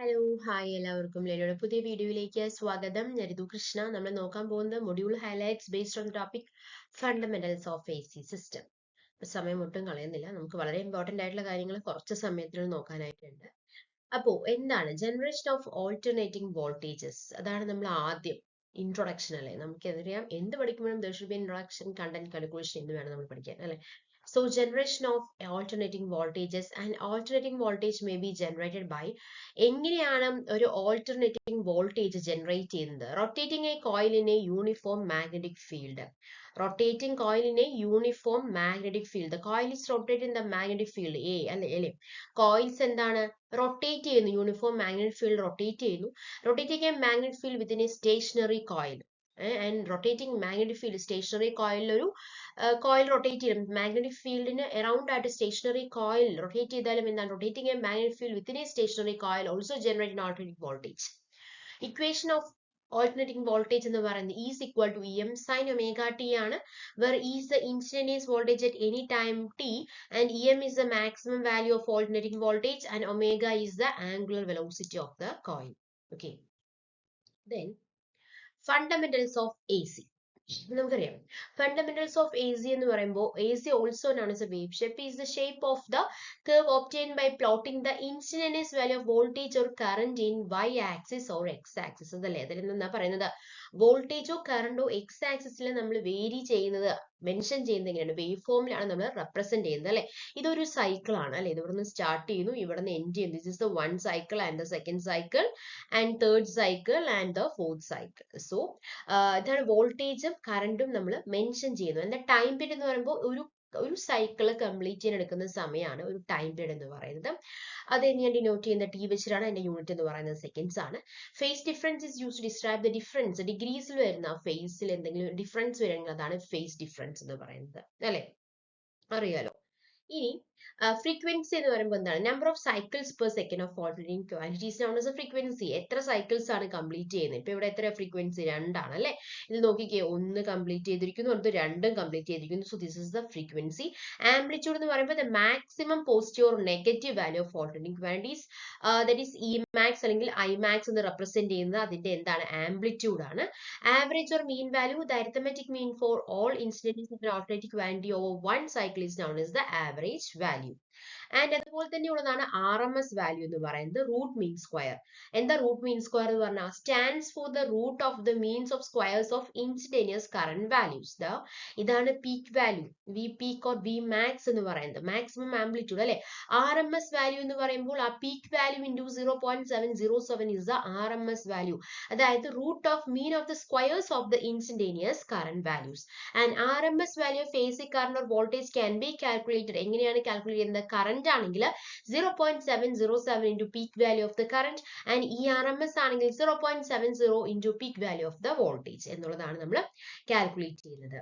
Hello hi എല്ലാവർക്കും ലെനോയുടെ പുതിയ വീഡിയോയിലേക്ക് സ്വാഗതം. ഞാൻ ഋതു കൃഷ്ണ. നമ്മൾ നോക്കാൻ പോകുന്ന module highlights based on topic fundamentals of A C system. സമയം ഒട്ടും കളയുന്നില്ല, നമുക്ക് വളരെ ഇമ്പോർട്ടന്റ് ആയിട്ടുള്ള കാര്യങ്ങൾ കുറച്ച് സമയത്തിൽ നോക്കാനായിട്ടുണ്ട്. അപ്പോൾ എന്താണ് ജനറേഷൻ ഓഫ് ഓൾട്ടർനേറ്റിംഗ് വോൾട്ടേജസ്? അതാണ് നമ്മൾ ആദ്യം ഇൻട്രൊഡക്ഷൻ അല്ലേ. നമുക്കറിയാം എന്ത് പഠിക്കുമ്പോഴും there should be introduction, content, calculation എന്ന് വേണം നമ്മൾ പഠിക്കാൻ അല്ലേ. So generation of alternating voltages, and alternating voltage may be generated by എങ്ങനെയാണ് ഒരു alternating voltage generate ചെയ്യുന്നത്? Rotating a coil in a uniform magnetic field. Rotating coil in a uniform magnetic field. The coil is rotated in the magnetic field A അല്ലേ. Coils എന്താണ് rotate ചെയ്യുന്നു, uniform magnetic field rotate ചെയ്യുന്നു. Rotating a magnetic field within a stationary coil. And rotating magnetic field stationary കോയിലിൽ ഒരു coil rotate ചെയ്യും. Magnetic ഫീൽഡിന് around ആയിട്ട് stationary coil rotate ചെയ്താലും എന്താണ് rotating a magnetic field within a stationary coil also generate an alternating voltage. Equation of alternating voltage എന്ന് പറയുന്നത് is equal to Em sin omega t ആണ്, where E is the instantaneous voltage at any time t and Em is the maximum value of alternating voltage and omega is the angular velocity of the coil. Okay, then fundamentals of AC. നമുക്കറിയാം fundamentals of A C എന്ന് പറയുമ്പോൾ A C also known as A wave shape is the shape of the curve obtained by plotting the instantaneous value of voltage or current in y axis or x axis. അതല്ലേ അതിൽ എന്താ പറയുന്നത്, വോൾട്ടേജോ കറണ്ടോ X ആക്സിസിൽ നമ്മൾ vary ചെയ്യുന്നത്, mention ചെയ്യുന്നത് എങ്ങനെയാണ്, wave ഫോമിലാണ് നമ്മൾ റെപ്രസെന്റ് ചെയ്യുന്നത് അല്ലെ. ഇതൊരു സൈക്കിൾ ആണ് അല്ലെ. ഇത് ഇവിടെ നിന്ന് സ്റ്റാർട്ട് ചെയ്യുന്നു, ഇവിടെ നിന്ന് എൻഡ് ചെയ്യുന്നു. This is the one cycle and the second cycle and third cycle and the fourth cycle. So ഇതാണ് വോൾട്ടേജും കറണ്ടും നമ്മൾ മെൻഷൻ ചെയ്യുന്നു. എന്താ ടൈം പീരീഡ് എന്ന് പറയുമ്പോൾ ഒരു സൈക്കിള് കംപ്ലീറ്റ് ചെയ്യാൻ എടുക്കുന്ന സമയമാണ് ഒരു ടൈം പീരീഡ് എന്ന് പറയുന്നത്. അത് ഞാൻ ഡിനോട്ട് ചെയ്യുന്ന ടി വെച്ചിട്ടാണ് അതിന്റെ യൂണിറ്റ് എന്ന് പറയുന്നത് സെക്കൻഡ്സ് ആണ്. Phase difference is use to describe the difference. ഡിഗ്രീസിൽ വരുന്ന ഫേസിൽ എന്തെങ്കിലും ഡിഫറൻസ് വരണമെങ്കിൽ അതാണ് ഫേസ് ഡിഫറൻസ് എന്ന് പറയുന്നത് അല്ലെ, അറിയാലോ. ഇനി ഫ്രീക്വൻസി എന്ന് പറയുമ്പോൾ എന്താണ്, number of cycles per second of alternating quantities known as A frequency. എത്ര സൈക്കിൾസ് ആണ് കംപ്ലീറ്റ് ചെയ്യുന്നത്. ഇപ്പൊ ഇവിടെ എത്ര ഫ്രീക്വൻസി, രണ്ടാണ് അല്ലെ. ഇത് നോക്കിക്കേ, ഒന്ന് കംപ്ലീറ്റ് ചെയ്തിരിക്കുന്നു, അടുത്ത് രണ്ടും കംപ്ലീറ്റ് ചെയ്തിരിക്കുന്നു. So this is the frequency. Amplitude എന്ന് പറയുമ്പോൾ the maximum positive or negative value of alternating quantities, that is E max അല്ലെങ്കിൽ ഐ മാക്സ് എന്ന് റെപ്രസെന്റ് ചെയ്യുന്നത് അതിന്റെ എന്താണ്, ആംപ്ലിറ്റ്യൂഡ് ആണ്. Average or mean value, the arithmetic mean for all instantaneous of alternating quantity over one cycle is known as the average value. And അതുപോലെ തന്നെയുള്ളതാണ് R M S value എന്ന് പറയുന്നത്, root mean square. എന്താ root mean square എന്ന് പറഞ്ഞാൽ, stands for the root of the means of squares of instantaneous current values. ഇതാണ് peak value, V peak or V max എന്ന് പറയുന്നത്, മാക്സിമം ആംപ്ലിറ്റ്യൂഡ് അല്ലെ. R M S value എന്ന് പറയുമ്പോൾ ആ peak value into 0.707 is the R M S value, അതായത് root of mean of the squares of the instantaneous current values. And R M S value of AC current or voltage can be calculated. എങ്ങനെയാണ് calculate ചെയ്യുന്നത്, current ആണെങ്കിൽ 0.707 into peak value of the current and ERMS ആണെങ്കിൽ 0.70 into peak value of the voltage എന്നുള്ളതാണ് നമ്മൾ calculate ചെയ്യുന്നത്.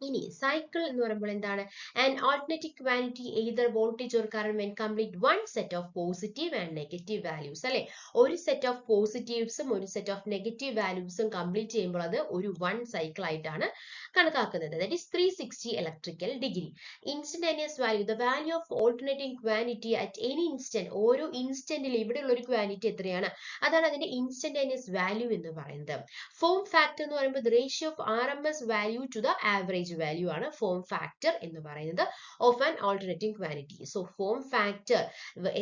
ഇനി cycle എന്ന് പറയുമ്പോൾ എന്താണ്, an alternating quantity either voltage or current when complete one set of positive and negative values അല്ലെ. ഒരു സെറ്റ് ഓഫ് പോസിറ്റീവ്സും ഒരു സെറ്റ് ഓഫ് നെഗറ്റീവ് വാല്യൂസും കംപ്ലീറ്റ് ചെയ്യുമ്പോൾ അത് ഒരു വൺ സൈക്കിൾ ആയിട്ടാണ് കണക്കാക്കുന്നത്. That is 360 electrical degree. Instantaneous value, the value of alternating quantity at any instant. ഓരോ ഇൻസ്റ്റന്റിൽ ഇവിടെയുള്ള ഒരു ക്വാണ്ടിറ്റി എത്രയാണ്, അതാണ് അതിന്റെ ഇൻസ്റ്റന്റേനിയസ് വാല്യൂ എന്ന് പറയുന്നത്. ഫോം ഫാക്ടർ എന്ന് പറയുമ്പോൾ the ratio of R M S value to the average value ആണ് ഫോം ഫാക്ടർ എന്ന് പറയുന്നത് of an alternating quantity. So form factor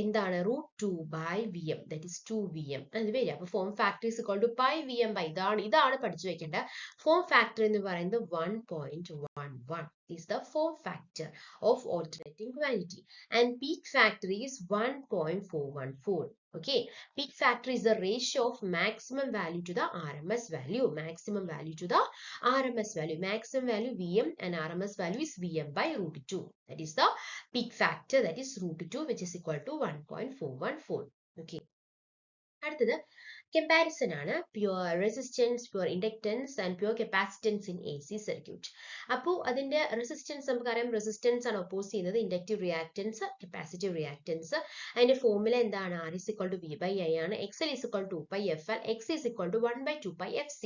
എന്താണ്, √2/Vm, ദാറ്റ് ഈസ് 2Vm എന്ന് വരിക. അപ്പൊ form factor is equal to pi Vm by, ഇതാണ് പഠിച്ചു വെക്കേണ്ട. ഫോം ഫാക്ടർ എന്ന് പറയുന്നത് 1.11 is the form factor of alternating quantity and peak factor is 1.414. Okay, peak factor is the ratio of maximum value to the RMS value. Maximum value to the RMS value. Maximum value Vm and RMS value is Vm by √2. That is the peak factor, that is √2, which is equal to 1.414. Okay. അടുത്തത് comparison ആണ്, pure resistance, pure inductance and pure capacitance in AC circuit. അപ്പോൾ അതിന്റെ resistance നമുക്കറിയാം, resistance ആണ് oppose ചെയ്യുന്നത്, inductive reactance, capacitive reactance. അതിന്റെ formula എന്താണ്, R is equal to V by I ആണ്, XL is equal to 2πfL, X is equal to 1/2πfC.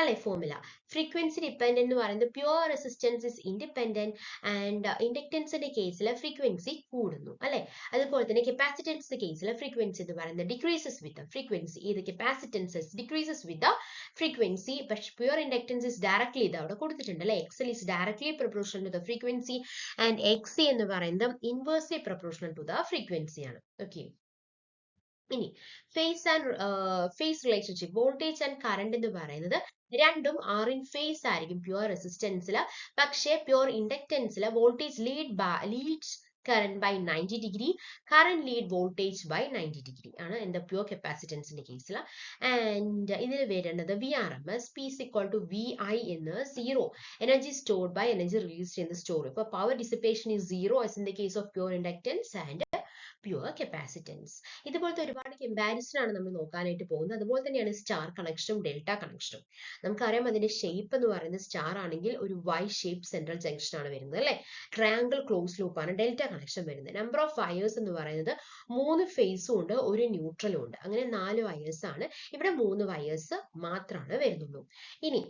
അല്ലെ formula. Frequency dependent എന്ന് പറയുന്നത് pure resistance is independent and ഇൻഡക്റ്റൻസിന്റെ കേസിൽ frequency കൂടുന്നു അല്ലെ. അതുപോലെ തന്നെ കപ്പാസിറ്റൻസിന്റെ കേസിൽ ഫ്രീക്വൻസി എന്ന് പറയുന്നത് ഡിക്രീസസ് വിത്ത് ഫ്രീക്വൻസി. ഇത് കപ്പാസിറ്റൻസസ് ഡിക്രീസസ് വിത്ത് ഫ്രീക്വൻസി, പക്ഷെ പ്യുവർ ഇൻഡക്റ്റൻസ് ഇസ് ഡയറക്ട്ലി ഇത് അവിടെ കൊടുത്തിട്ടുണ്ട് അല്ലെ. X L is directly proportional to the frequency and X C എന്ന് പറയുന്നത് inversely proportional to the frequency ആണ്. ഓക്കെ, ഇനി phase relationship voltage and current എന്ന് പറയുന്നത് രണ്ടും ആർ ഇൻ ഫേസ് ആയിരിക്കും പ്യുവർ റെസിസ്റ്റൻസിൽ. പക്ഷേ പ്യുവർ ഇൻഡക്റ്റൻസിൽ voltage leads current by 90 degree, current lead voltage by 90 degree ആണ് എന്താ പ്യുവർ കപ്പാസിറ്റൻസിന്റെ കേസിൽ. ആൻഡ് ഇതിൽ വരുന്നത് VRMS P is equal to VI എന്ന് zero energy stored by energy release ചെയ്യുന്ന സ്റ്റോർ. ഇപ്പൊ power dissipation is zero as in the case of pure inductance and pure capacitance. ഇതുപോലത്തെ ഒരുപാട് കമ്പാരിസൺ ആണ് നമ്മൾ നോക്കാനായിട്ട് പോകുന്നത്. അതുപോലെ തന്നെയാണ് സ്റ്റാർ കണക്ഷനും ഡെൽറ്റ കണക്ഷനും. നമുക്കറിയാം അതിന്റെ ഷേപ്പ് എന്ന് പറയുന്നത് സ്റ്റാർ ആണെങ്കിൽ ഒരു വൈ ഷേപ്പ് സെൻട്രൽ ജംഗ്ഷൻ ആണ് വരുന്നത് അല്ലെ. ട്രയാങ്കിൾ ക്ലോസ് ലൂപ്പ് ആണ് ഡെൽറ്റ കണക്ഷൻ വരുന്നത്. നമ്പർ ഓഫ് വയേഴ്സ് എന്ന് പറയുന്നത് 3 ഫേസും ഉണ്ട്, ഒരു ന്യൂട്രലും ഉണ്ട്. അങ്ങനെ 4 വയേഴ്സ് ആണ്. ഇവിടെ 3 വയേഴ്സ് മാത്രമാണ് വരുന്നുള്ളൂ. ഇനി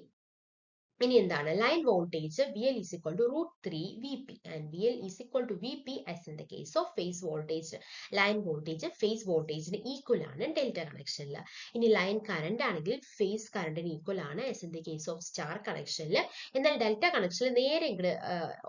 എന്താണ് line voltage VL is equal to √3 VP and VL is equal to VP as in the case of phase voltage. Line voltage phase വോൾട്ടേജിന് ഈക്വൽ ആണ് ഡെൽറ്റ കണക്ഷനിൽ. ഇനി ലൈൻ കറണ്ട് ആണെങ്കിൽ ഫേസ് കറണ്ടിന് ഈക്വൽ ആണ് as in the case of star കണക്ഷനിൽ. എന്നാൽ delta കണക്ഷനിൽ നേരെ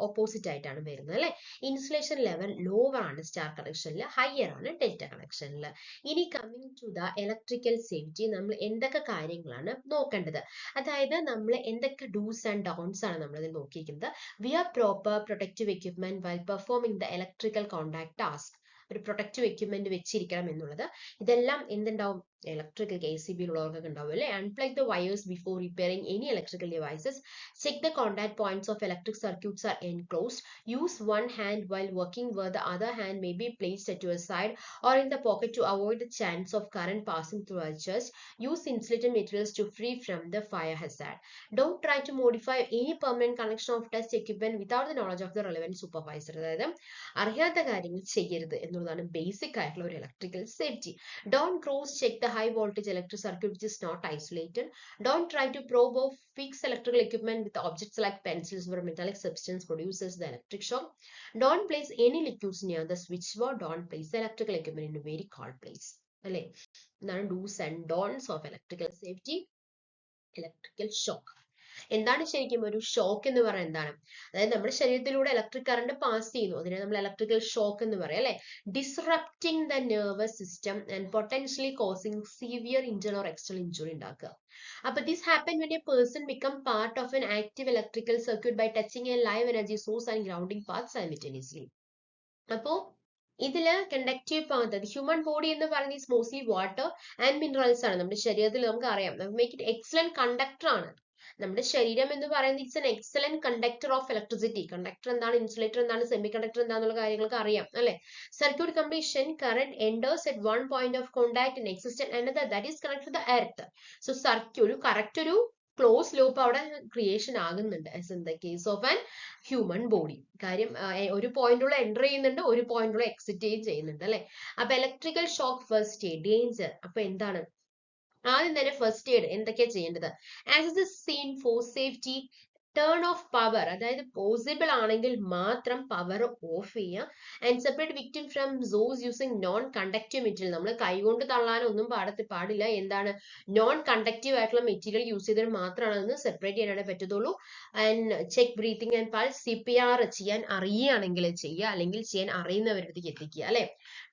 ഓപ്പോസിറ്റ് ആയിട്ടാണ് വരുന്നത് അല്ലെ. ഇൻസുലേഷൻ ലെവൽ ലോവർ ആണ് സ്റ്റാർ കണക്ഷനിൽ, ഹയർ ആണ് ഡെൽറ്റ കണക്ഷനിൽ. ഇനി coming to the electrical safety, നമ്മൾ എന്തൊക്കെ കാര്യങ്ങളാണ് നോക്കേണ്ടത്, അതായത് നമ്മൾ എന്തൊക്കെ do's and don'ts ആണ് നമ്മൾ ഇതിൽ നോക്കിയിരിക്കുന്നത്. wear proper protective equipment while performing the electrical contact task. ഒരു പ്രൊട്ടക്റ്റീവ് എക്യുപ്മെന്റ് വെച്ചിരിക്കണം എന്നുള്ളത്. ഇതെല്ലാം എന്തുണ്ടാവും, ഇലക്ട്രിക്കൽ KCB ഉള്ളവർക്കൊക്കെ ഉണ്ടാവും അല്ലെ. unplug the wires before repairing any electrical devices. check the contact points of electric circuits are enclosed. use one hand while working where the other hand may be placed at your side or in the pocket to avoid the chance of current passing through edges. use insulated materials to free from the fire hazard. don't try to modify any permanent connection of test equipment without the knowledge of the relevant supervisor. അതായത് അറിയാത്ത കാര്യങ്ങൾ ചെയ്യരുത് എന്നുള്ളതാണ് basic ആയിട്ടുള്ള ഒരു electrical safety. don't cross check the high voltage electric circuit which is not isolated. don't try to probe or fix electrical equipment with objects like pencils where metallic substance produces the electric shock. don't place any liquids near the switchboard. don't place the electrical equipment in a very cold place. അല്ലെ, ഇതാണ് do's and don'ts of electrical safety. Electrical shock എന്താണ് ശരിക്കും ഒരു shock എന്ന് പറയുന്നത് എന്താണ്, അതായത് നമ്മുടെ ശരീരത്തിലൂടെ ഇലക്ട്രിക് കറണ്ട് പാസ് ചെയ്യുന്നു, അതിനെ നമ്മൾ ഇലക്ട്രിക്കൽ ഷോക്ക് എന്ന് പറയാം അല്ലെ. Disrupting the nervous system and potentially causing severe internal or external injury ഉണ്ടാക്കുക. അപ്പൊ this happen when a person become part of an active electrical circuit by touching a live energy source and grounding path simultaneously. അപ്പോ ഇതില് conductive path, human body എന്ന് പറയുന്നത് is mostly water and minerals ആണ്. നമ്മുടെ ശരീരത്തിൽ നമുക്ക് അറിയാം, make it excellent conductor ആണ്. നമ്മുടെ ശരീരം എന്ന് പറയുന്നത് it's an excellent conductor of electricity. Conductor എന്താണ്, ഇൻസുലേറ്റർ എന്താണ്, സെമി കണ്ടക്ടർ എന്താന്നുള്ള കാര്യങ്ങൾക്ക് അറിയാം അല്ലെ. Circuit completion current enters at one point of contact and exist at another that is connect to the earth. So circuit correct ഒരു close loop അവിടെ creation ആകുന്നുണ്ട് as in the case of an human body. കാര്യം ഒരു പോയിന്റുള്ള enter ചെയ്യുന്നുണ്ട്, ഒരു പോയിന്റുള്ള exit ചെയ്യുന്നുണ്ട് അല്ലെ. അപ്പൊ electrical shock first aid danger. അപ്പൊ എന്താണ് ആദ്യം തന്നെ ഫസ്റ്റ് എയ്ഡ് എന്തൊക്കെയാ ചെയ്യേണ്ടത്, as the scene for safety turn off power, അതായത് പോസിബിൾ ആണെങ്കിൽ മാത്രം പവർ ഓഫ് ചെയ്യുക. ആൻഡ് സെപ്പറേറ്റ് വിക്ടിം ഫ്രം സോസ് യൂസിങ് നോൺ കണ്ടക്റ്റീവ് മെറ്റീരിയൽ. നമ്മൾ കൈകൊണ്ട് തള്ളാനൊന്നും പാടില്ല. എന്താണ്, നോൺ കണ്ടക്റ്റീവ് ആയിട്ടുള്ള മെറ്റീരിയൽ യൂസ് ചെയ്തിട്ട് മാത്രമാണ് അതൊന്ന് സെപ്പറേറ്റ് ചെയ്യാനായിട്ട് പറ്റത്തുള്ളൂ. And check breathing and pulse. CPR ചെയ്യാൻ അറിയുകയാണെങ്കിൽ ചെയ്യുക, അല്ലെങ്കിൽ ചെയ്യാൻ അറിയുന്നവരുടെ അടുത്തേക്ക് എത്തിക്കുക അല്ലെ.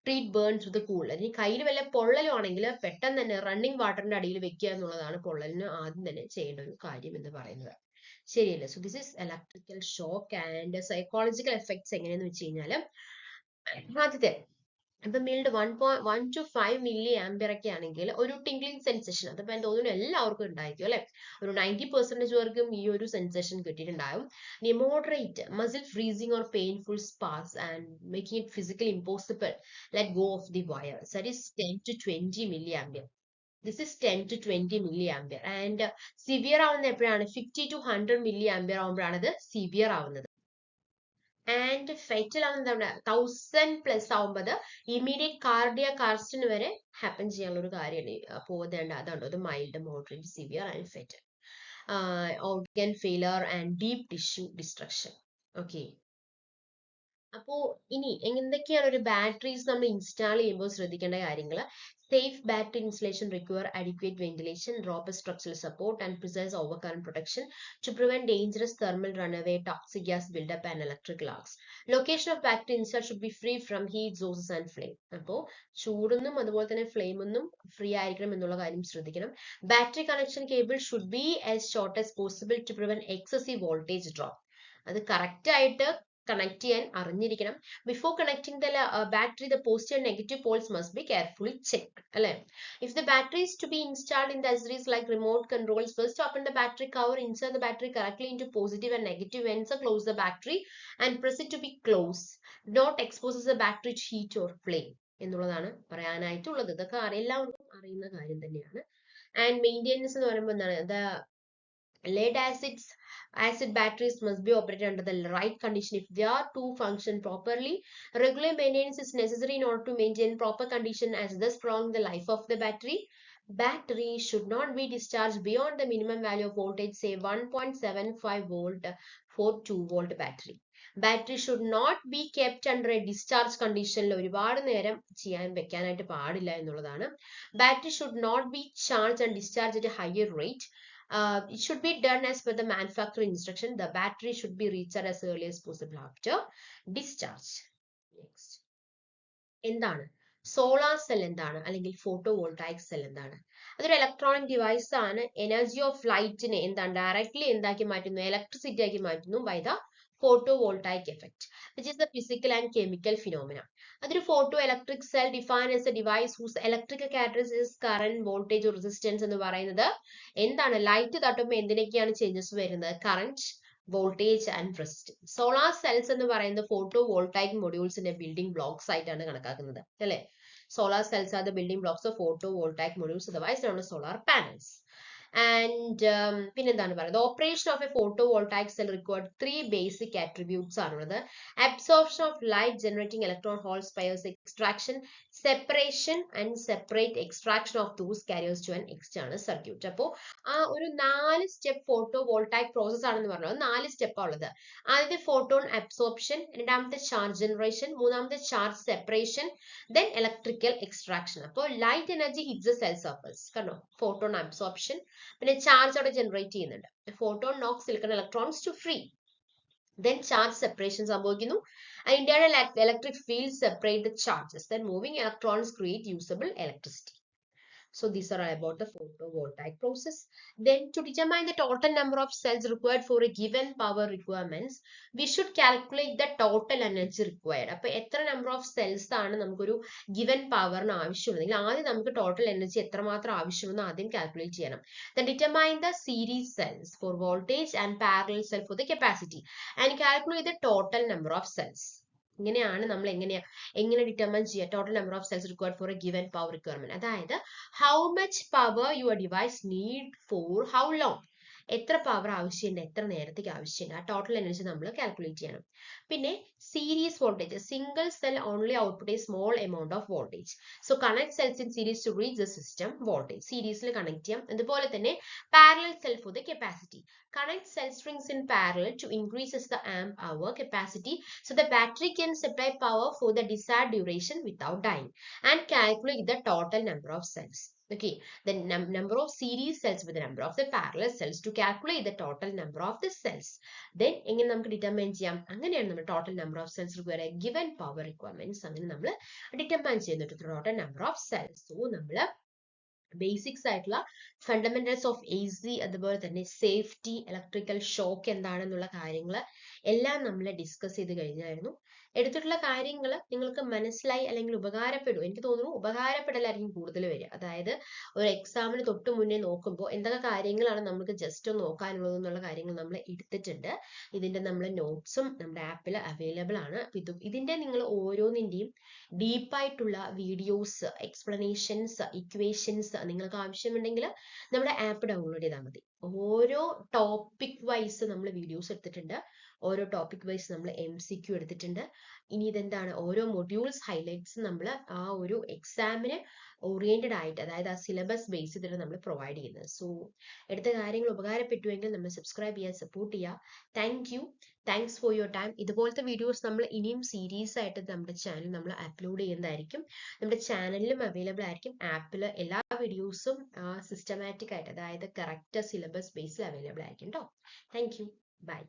Treat burn to the cool. അതിന് കയ്യിൽ വല്ല പൊള്ളലും ആണെങ്കിൽ പെട്ടെന്ന് തന്നെ റണ്ണിങ് വാട്ടറിന്റെ അടിയിൽ വെക്കുക എന്നുള്ളതാണ് പൊള്ളലിന് ആദ്യം തന്നെ ചെയ്യേണ്ട ഒരു കാര്യം എന്ന് പറയുന്നത്. ശരിയല്ലേ. So this is electrical shock and psychological effects എങ്ങനെയെന്ന് വെച്ച് കഴിഞ്ഞാൽ, ആദ്യത്തെ ഇപ്പൊ മിൽഡ് 1 to 5 മില്ലി ആംപിയർ ഒക്കെ ആണെങ്കിൽ ഒരു ടിംഗ്ലിംഗ് സെൻസേഷൻ, അതിപ്പോ എനിക്ക് തോന്നുന്നു എല്ലാവർക്കും ഉണ്ടായിരിക്കും അല്ലെ. ഒരു 90% പേർക്കും ഈ ഒരു സെൻസേഷൻ കിട്ടിയിട്ടുണ്ടാവും. ഇനി moderate muscle freezing or painful Sparks and making it physically impossible let go of the wire. That is 10 to 20 milli ampere. This is 10 to 20 milliampere. And severe ആവുന്ന എപ്പോഴാണ്, 50 to 100 milliampere ആവുമ്പോഴാണ് ഇത് സിവിയർ ആവുന്നത്. And foetal ആവുന്നത് 1000+ ആവുമ്പോൾ immediate cardiac അറസ്റ്റിന് വരെ happen ചെയ്യാനുള്ള ഒരു കാര്യമാണ് പോകുന്നുണ്ട്. അതുകൊണ്ട് അത് mild, moderate, severe and foetal. organ failure and deep tissue destruction. Okay. അപ്പോൾ ഇനി എന്തൊക്കെയാണ് ഒരു ബാറ്ററീസ് നമ്മൾ ഇൻസ്റ്റാൾ ചെയ്യുമ്പോൾ ശ്രദ്ധിക്കേണ്ട കാര്യങ്ങൾ? Safe battery installation require adequate ventilation, robust structural support and precise overcurrent protection to prevent dangerous thermal runaway, toxic gas buildup and electrical arcs. Location of battery install should be free from heat sources and flame. അപ്പോൾ ചൂടൊന്നും അതുപോലെ തന്നെ flame ഒന്നും free ആയിരിക്കണം എന്നുള്ള കാര്യം ശ്രദ്ധിക്കണം. Battery connection cable should be as short as possible to prevent excessive voltage drop. അത് കറക്റ്റ് ആയിട്ട് കണക്ട് ചെയ്യാൻ അറിഞ്ഞിരിക്കണം. Before connecting the battery the positive and negative poles must be carefully check അല്ലെ. If the battery is to be installed in the accessories like remote controls, first open the battery cover, insert the battery correctly into positive and negative ends, close the battery and press it to be closed. Not exposes the battery to heat or flame എന്നുള്ളതാണ് പറയാനായിട്ടുള്ളത്. ഇതൊക്കെ എല്ലാവർക്കും അറിയുന്ന കാര്യം തന്നെയാണ്. And maintenance എന്ന് പറയുമ്പോൾ എന്താണ്, lead acid batteries must be operated under the right condition if they are to function properly. Regular maintenance is necessary in order to maintain proper condition as thus prolong the life of the battery. Battery should not be discharged beyond the minimum value of voltage, say 1.75 volt for 2 volt battery. Battery should not be kept under a discharge condition. ഒരുപാട് നേരം വെക്കാനായിട്ട് പാടില്ല എന്നുള്ളതാണ്. Battery should not be charged and discharged at a higher rate. It should be done as per the manufacturer instruction. The battery should be recharged as early as possible after discharge. Next. എന്താണ് solar cell? എന്താണ് അല്ലെങ്കിൽ photovoltaic cell എന്താണ്? അതൊരു electronic device ആണ്. Energy of ലൈറ്റിനെ എന്താണ് directly എന്താക്കി മാറ്റുന്നു, ഇലക്ട്രിസിറ്റി ആക്കി മാറ്റുന്നു by the photovoltaic effect, which is the physical and chemical phenomena. അതൊരു photoelectric cell defined as a device whose electrical characteristics current, voltage, resistance എന്ന് പറയുന്നത് എന്താണ്? ലൈറ്റ് തട്ടുമ്പോൾ എന്തിനൊക്കെയാണ് ചേഞ്ചസ് വരുന്നത്? Current, voltage and resistance. Solar cells എന്ന് പറയുന്നത് photovoltaic മൊഡ്യൂൾസിന്റെ ബിൽഡിംഗ് ബ്ലോക്സ് ആയിട്ടാണ് കണക്കാക്കുന്നത് അല്ലെ. Solar cells are the building blocks of photovoltaic modules, otherwise known as solar panels. And പിന്നെന്താണ് പറയുന്നത്, operation of a photovoltaic cell required 3 basic attributes ആണുള്ളത്. Absorption of light generating electron hole pairs, extraction, separation and separate extraction of those carriers to an external circuit. അപ്പോൾ ആ ഒരു 4 step photo voltaic process ആണെന്ന് പറഞ്ഞത് 4 സ്റ്റെപ്പാണ് ഉള്ളത്. ആദ്യത്തെ photon absorption, രണ്ടാമത്തെ ചാർജ് ജനറേഷൻ, മൂന്നാമത്തെ charge separation, then electrical extraction. അപ്പോൾ light energy hits the cell surface, കണ്ടോ, ഫോട്ടോൺ അബ്സോർപ്ഷൻ, പിന്നെ ചാർജ് അവിടെ ജനറേറ്റ് ചെയ്യുന്നുണ്ട്. Photon knocks silicon electrons to free, then charge separation സംഭവിക്കുന്നു. Internal electric fields separate the charges, then moving electrons create usable electricity. So these are all about the photovoltaic process. Then to determine the total number of cells required for a given power requirements, we should calculate the total energy required. അപ്പോൾ എത്ര number of cells ആണ് നമുക്കൊരു given പവറിന് ആവശ്യമുള്ളതെങ്കിൽ ആദ്യം നമുക്ക് total energy എത്രമാത്രം ആവശ്യമെന്ന് ആദ്യം കാൽക്കുലേറ്റ് ചെയ്യണം. Then determine the series cells for voltage and parallel cell for the capacity and calculate the total number of cells. ഇങ്ങനെയാണ് നമ്മൾ എങ്ങനെ ഡിറ്റർമൈൻ ചെയ്യുക total number of cells required for a given power requirement. അതായത് how much power your device need for how long, എത്ര power ആവശ്യമുണ്ട്, എത്ര നേരത്തേക്ക് ആവശ്യമുണ്ട്, ആ ടോട്ടൽ എനർജി നമ്മൾ കാൽക്കുലേറ്റ് ചെയ്യണം. പിന്നെ series voltage, single cell only output a small amount of voltage, so connect cells in series to reach the system voltage, സീരീസിൽ കണക്ട് ചെയ്യാം. അതുപോലെ തന്നെ parallel cell for the capacity, connect cell strings in parallel to increases the amp hour capacity so the battery can supply power for the desired duration without dying, and calculate the total number of cells. Okay, the number of series cells with the number of the parallel cells to calculate the total number of the cells. Then എങ്ങനെ നമുക്ക് determine ചെയ്യാം, അങ്ങനെയാണ് നമ്മൾ total number of cells require given power requirements അങ്ങനെ നമ്മൾ determine ചെയ്യുന്നുണ്ട് total number of cells. So നമ്മൾ basics ആയിട്ടുള്ള ഫണ്ടമെന്റൽസ് ഓഫ് എ സി, അതുപോലെ തന്നെ സേഫ്റ്റി, ഇലക്ട്രിക്കൽ ഷോക്ക് എന്താണെന്നുള്ള കാര്യങ്ങൾ എല്ലാം നമ്മൾ ഡിസ്കസ് ചെയ്ത് കഴിഞ്ഞായിരുന്നു. എടുത്തിട്ടുള്ള കാര്യങ്ങൾ നിങ്ങൾക്ക് മനസ്സിലായി അല്ലെങ്കിൽ ഉപകാരപ്പെടും, എനിക്ക് തോന്നുന്നു ഉപകാരപ്പെടലായിരിക്കും കൂടുതൽ വരിക. അതായത് ഒരു എക്സാമിന് തൊട്ട് മുന്നേ നോക്കുമ്പോൾ എന്തൊക്കെ കാര്യങ്ങളാണ് നമുക്ക് ജസ്റ്റ് ഒന്ന് നോക്കാനുള്ളത് എന്നുള്ള കാര്യങ്ങൾ നമ്മൾ എടുത്തിട്ടുണ്ട്. ഇതിന്റെ നമ്മൾ നോട്ട്സും നമ്മുടെ ആപ്പിൽ അവൈലബിൾ ആണ്. ഇതിന്റെ നിങ്ങൾ ഓരോന്നിന്റെയും ഡീപ്പായിട്ടുള്ള വീഡിയോസ്, എക്സ്പ്ലനേഷൻസ്, ഇക്വേഷൻസ് നിങ്ങൾക്ക് ആവശ്യമുണ്ടെങ്കിൽ നമ്മുടെ ആപ്പ് ഡൗൺലോഡ് ചെയ്താൽ മതി. ഓരോ ടോപ്പിക് വൈസ് നമ്മൾ വീഡിയോസ് എടുത്തിട്ടുണ്ട്, ഓരോ ടോപ്പിക് വൈസ് നമ്മൾ MCQ എടുത്തിട്ടുണ്ട്. ഇനി ഇതെന്താണ്, ഓരോ മൊഡ്യൂൾസ് ഹൈലൈറ്റ്സ് നമ്മൾ ആ ഒരു എക്സാമിന് ഓറിയന്റഡ് ആയിട്ട്, അതായത് ആ സിലബസ് ബേസ് ചെയ്തിട്ട് നമ്മൾ പ്രൊവൈഡ് ചെയ്യുന്നത്. സോ എടുത്ത കാര്യങ്ങൾ ഉപകാരപ്പെട്ടുവെങ്കിൽ നമ്മൾ സബ്സ്ക്രൈബ് ചെയ്യുക, സപ്പോർട്ട് ചെയ്യുക. Thanks for your time. ഇതുപോലത്തെ വീഡിയോസ് നമ്മൾ ഇനിയും സീരീസ് ആയിട്ട് നമ്മുടെ ചാനൽ നമ്മൾ അപ്ലോഡ് ചെയ്യുന്നതായിരിക്കും. നമ്മുടെ ചാനലിലും അവൈലബിൾ ആയിരിക്കും. ആപ്പിൽ എല്ലാ വീഡിയോസും സിസ്റ്റമാറ്റിക് ആയിട്ട്, അതായത് കറക്റ്റ് സിലബസ് ബേസിൽ അവൈലബിൾ ആയിരിക്കും കേട്ടോ. ബൈ.